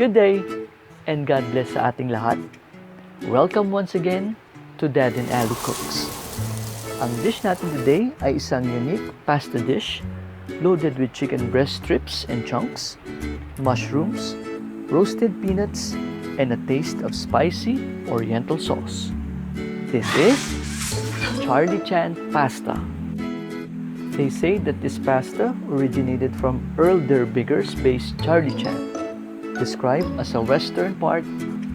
Good day and God bless sa ating lahat. Welcome once again to Dad&ally Cooks. Ang dish natin today ay isang unique pasta dish loaded with chicken breast strips and chunks, mushrooms, roasted peanuts, and a taste of spicy oriental sauce. This is Charlie Chan pasta. They say that this pasta originated from Earl der Bigger's base Charlie Chan, described as a Western part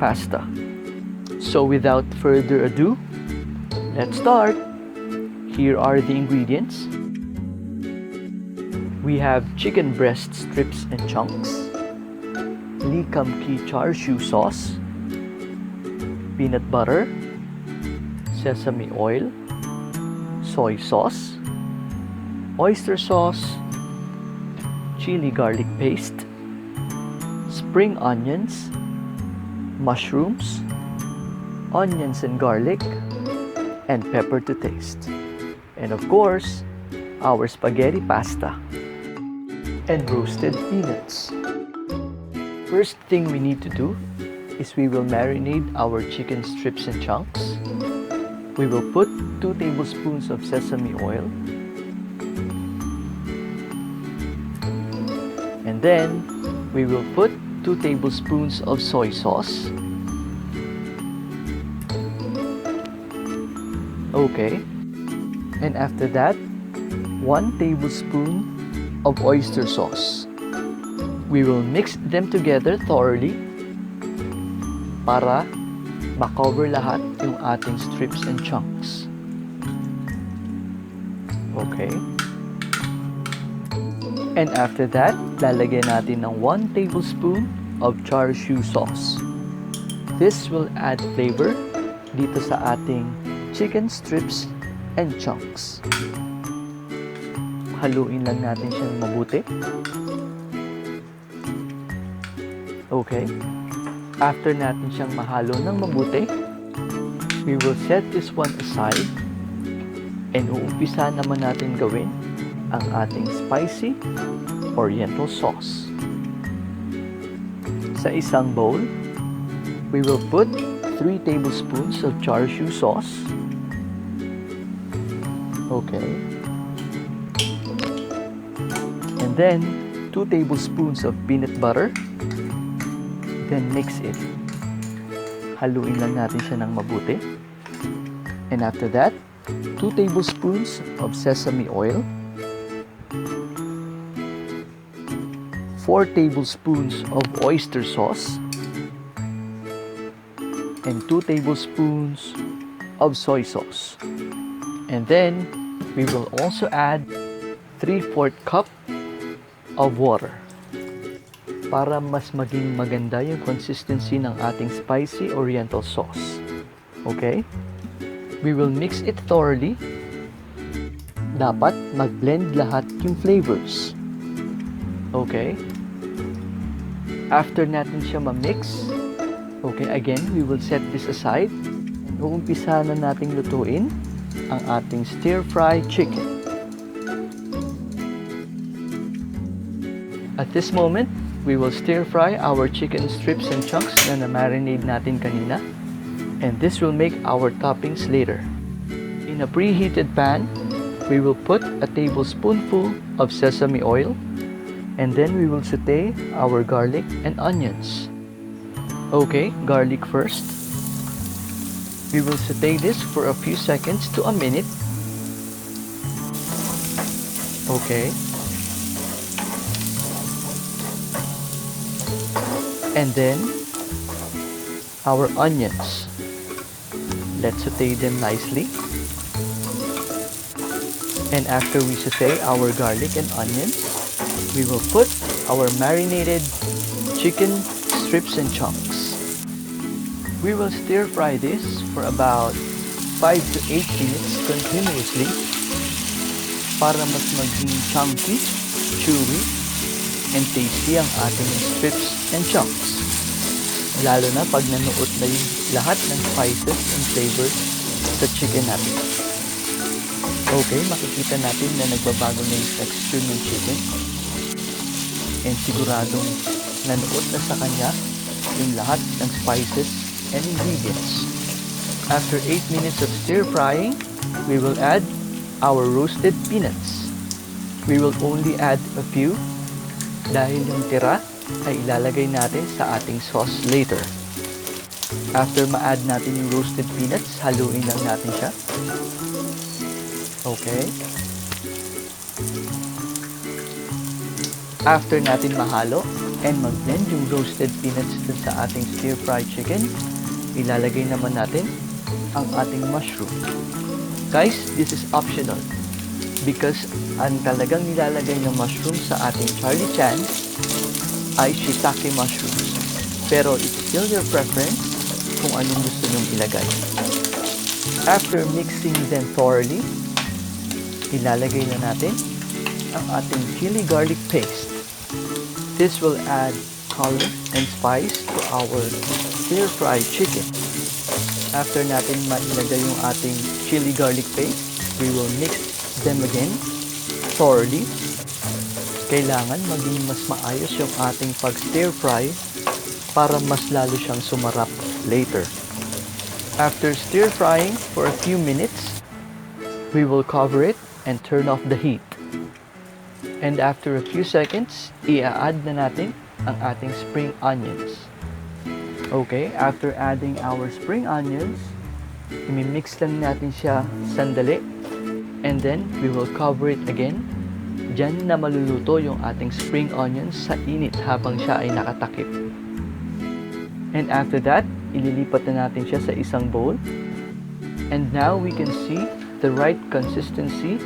pasta. So without further ado, let's start. Here are the ingredients. We have chicken breast strips and chunks, Lee Kum Kee Char Siu sauce, peanut butter, sesame oil, soy sauce, oyster sauce, chili garlic paste, spring onions, mushrooms, onions and garlic, and pepper to taste. And of course, our spaghetti pasta and roasted peanuts. First thing we need to do is we will marinate our chicken strips and chunks. We will put 2 tablespoons of sesame oil, and then we will put 2 tablespoons of soy sauce. Okay. And after that, 1 tablespoon of oyster sauce. We will mix them together thoroughly para makover lahat yung ating strips and chunks. Okay. And after that, lalagyan natin ng 1 tablespoon of Char Siu sauce. This will add flavor dito sa ating chicken strips and chunks. Haluin lang natin siyang mabuti. Okay. After natin siyang mahalo ng mabuti, we will set this one aside and uumpisa naman natin gawin ang ating spicy oriental sauce. Sa isang bowl, we will put 3 tablespoons of Char Siu sauce. Okay. And then 2 tablespoons of peanut butter. Then mix it. Haluin lang natin siya ng mabuti. And after that, 2 tablespoons of sesame oil, 4 tablespoons of oyster sauce, and 2 tablespoons of soy sauce. And then, we will also add 3/4 cup of water para mas maging maganda yung consistency ng ating spicy oriental sauce. Okay? We will mix it thoroughly. Dapat mag-blend lahat yung flavors. Okay? After natin siya ma-mix, okay, again, we will set this aside. Uumpisa na nating lutuin ang ating stir-fry chicken. At this moment, we will stir-fry our chicken strips and chunks na na-marinate natin kanina. And this will make our toppings later. In a preheated pan, we will put a tablespoonful of sesame oil, and then we will saute our garlic and onions. Okay, garlic first. We will saute this for a few seconds to a minute. Okay. And then, our onions. Let's saute them nicely. And after we saute our garlic and onions, we will put our marinated chicken strips and chunks. We will stir fry this for about 5 to 8 minutes continuously para mas maging chunky, chewy, and tasty ang ating strips and chunks. Lalo na pag nanuot na yung lahat ng spices and flavors sa chicken natin. Okay, makikita natin na nagbabago na yung texture ng chicken. And siguradong nanuot na sa kanya yung lahat ng spices and ingredients. After 8 minutes of stir frying, we will add our roasted peanuts. We will only add a few dahil yung tira ay ilalagay natin sa ating sauce later. After ma-add natin yung roasted peanuts, haluin lang natin siya. Okay. After natin mahalo and mag-blend yung roasted peanuts dun sa ating stir-fried chicken, ilalagay naman natin ang ating mushroom. Guys, this is optional because ang talagang nilalagay ng mushroom sa ating Charlie Chan ay shiitake mushrooms. Pero it's still your preference kung anong gusto nyong ilagay. After mixing them thoroughly, ilalagay na natin ang ating chili garlic paste. This will add color and spice to our stir-fried chicken. After natin mailagay yung ating chili garlic paste, we will mix them again thoroughly. Kailangan maging mas maayos yung ating pag-stir-fry para mas lalo siyang sumarap later. After stir-frying for a few minutes, we will cover it and turn off the heat. And after a few seconds, i-add na natin ang ating spring onions. Okay, after adding our spring onions, i-mix lang natin siya sandali. And then, we will cover it again. Diyan na maluluto yung ating spring onions sa init habang siya ay nakatakip. And after that, ililipat na natin siya sa isang bowl. And now, we can see the right consistency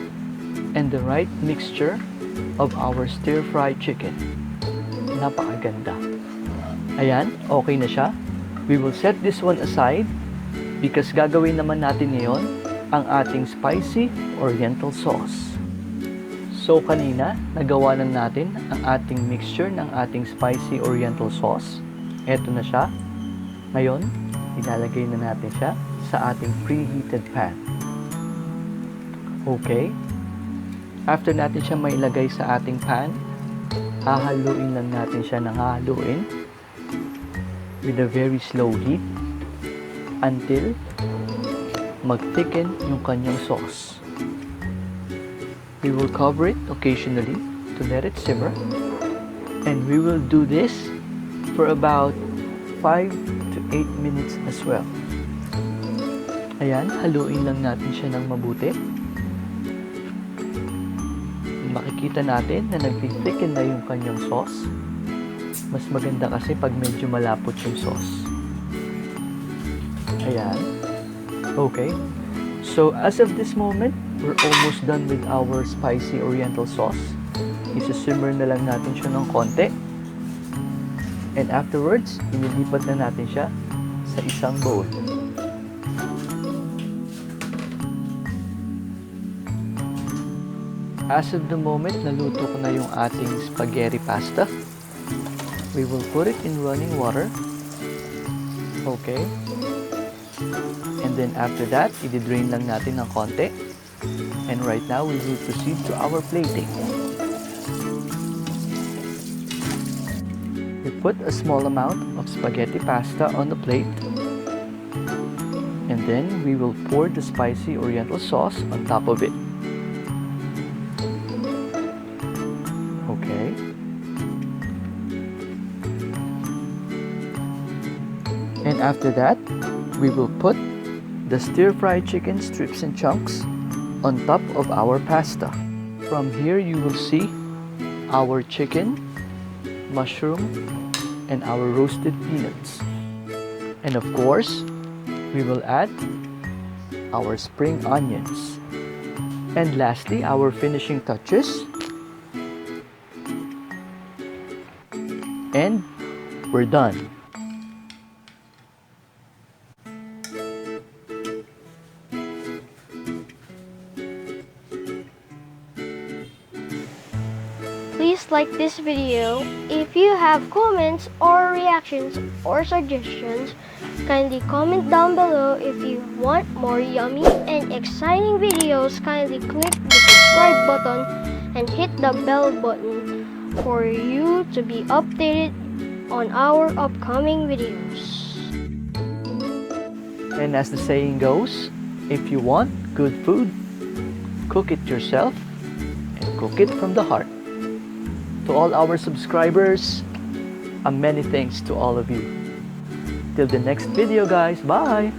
and the right mixture of our stir-fried chicken. Napakaganda. Ayan, okay na siya. We will set this one aside because gagawin naman natin ngayon ang ating spicy oriental sauce. So kanina, nagawa na natin ang ating mixture ng ating spicy oriental sauce. Eto na siya. Ngayon, ilalagay na natin siya sa ating preheated pan. Okay. After natin siya mailagay sa ating pan, hahaluin lang natin siya ng hahaluin with a very slow heat until mag-thicken yung kanyang sauce. We will cover it occasionally to let it simmer, and we will do this for about 5 to 8 minutes as well. Ayan, haluin lang natin siya ng mabuti. Makikita natin na nag-thicken na yung kanyang sauce. Mas maganda kasi pag medyo malapot yung sauce. Ayan. Okay. So, as of this moment, we're almost done with our spicy oriental sauce. Isa-simmer na lang natin siya ng konti. And afterwards, inilipat na natin siya sa isang bowl. As of the moment, naluto ko na yung ating spaghetti pasta. We will put it in running water. Okay. And then after that, i-drain lang natin ng konti. And right now, we will proceed to our plating. We put a small amount of spaghetti pasta on the plate. And then, we will pour the spicy oriental sauce on top of it. Okay. And after that, we will put the stir-fried chicken strips and chunks on top of our pasta. From here, you will see our chicken, mushroom, and our roasted peanuts. And of course, we will add our spring onions. And lastly, our finishing touches. And we're done. Please like this video. If you have comments or reactions or suggestions, kindly comment down below. If you want more yummy and exciting videos, kindly click the subscribe button and hit the bell button for you to be updated on our upcoming videos. And as the saying goes, if you want good food, cook it yourself and cook it from the heart. To all our subscribers, many thanks to all of you. Till the next video, guys. Bye!